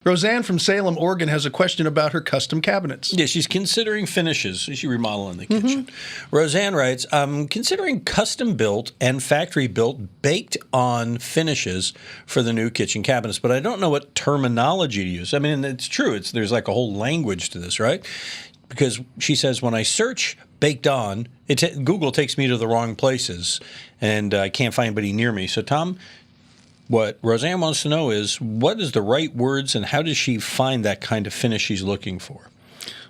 Roseanne from Salem, Oregon has a question about her custom cabinets. Yeah, she's considering finishes. She's remodeling the kitchen. Roseanne writes, I'm considering custom-built and factory-built baked-on finishes for the new kitchen cabinets, but I don't know what terminology to use. I mean, it's true. There's like a whole language to this, right? Because she says, when I search baked on, Google takes me to the wrong places, and I can't find anybody near me. So, Tom, what Roseanne wants to know is, what is the right words and how does she find that kind of finish she's looking for?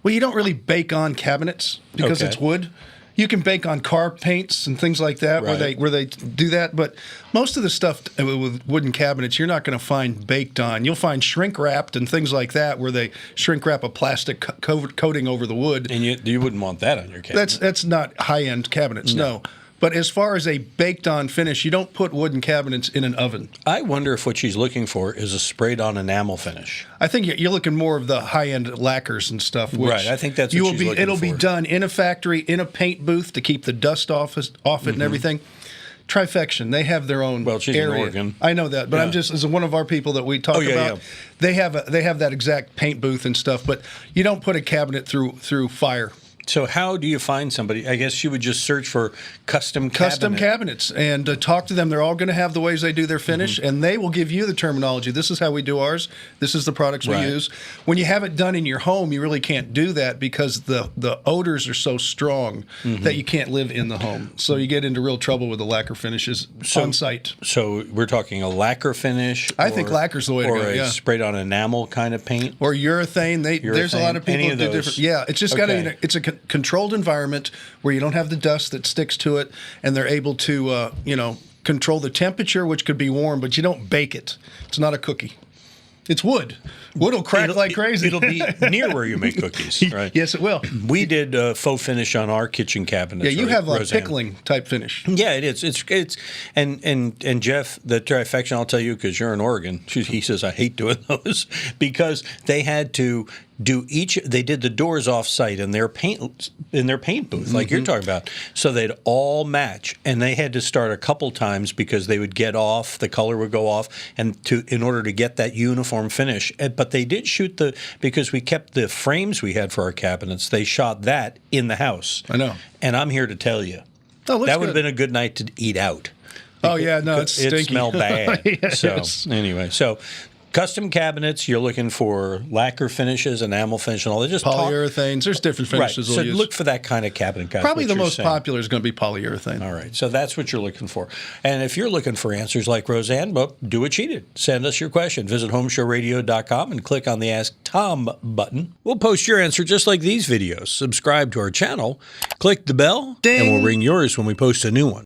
Well, you don't really bake on cabinets because it's wood. You can bake on car paints and things like that where they do that. But most of the stuff with wooden cabinets, you're not going to find baked on. You'll find shrink wrapped and things like that where they shrink wrap a plastic coating over the wood. And you wouldn't want that on your cabinet. That's not high-end cabinets, no. But as far as a baked-on finish, you don't put wooden cabinets in an oven. I wonder if what she's looking for is a sprayed-on enamel finish. I think you're looking more of the high-end lacquers and stuff. Which right, I think that's what she's looking for. It'll be done in a factory, in a paint booth to keep the dust off it and everything. Trifection, they have their own she's area. in Oregon. I know that, but I'm just, as one of our people that we talk about, they have that exact paint booth and stuff, but you don't put a cabinet through fire. So how do you find somebody? I guess you would just search for custom cabinets and talk to them. They're all going to have the ways they do their finish, and they will give you the terminology. This is how we do ours. This is the products we use. When you have it done in your home, you really can't do that because the odors are so strong that you can't live in the home. So you get into real trouble with the lacquer finishes on site. So we're talking a lacquer finish? I think lacquer's the way to go, Or a sprayed-on enamel kind of paint? Or urethane. There's a lot of people who do different. Yeah, it's just got to, it's a controlled environment where you don't have the dust that sticks to it, and they're able to, control the temperature, which could be warm, but you don't bake it. It's not a cookie. It's wood. Wood will crack like crazy. It'll be near where you make cookies, right? Yes, it will. We did faux finish on our kitchen cabinets. Yeah, you have a pickling type finish. Yeah, it is. It's and Jeff, the Trifection, I'll tell you, because you're in Oregon, he says I hate doing those because they had to do they did the doors off site in their paint booth, like you're talking about. So they'd all match, and they had to start a couple times because they would get off, the color would go off, and in order to get that uniform finish. But they did shoot because we kept the frames we had for our cabinets, they shot that in the house. I know. And I'm here to tell you, that would have been a good night to eat out. Oh yeah, no, it's stinky. It smelled bad. Anyway, custom cabinets, you're looking for lacquer finishes, enamel finish, and all that. Just polyurethanes. There's different finishes. Right. So look for that kind of cabinet. Probably the most popular is going to be polyurethane. All right. So that's what you're looking for. And if you're looking for answers like Roseanne, well, do what she did. Send us your question. Visit HomeShowRadio.com and click on the Ask Tom button. We'll post your answer just like these videos. Subscribe to our channel, click the bell, Ding. and we'll ring yours when we post a new one.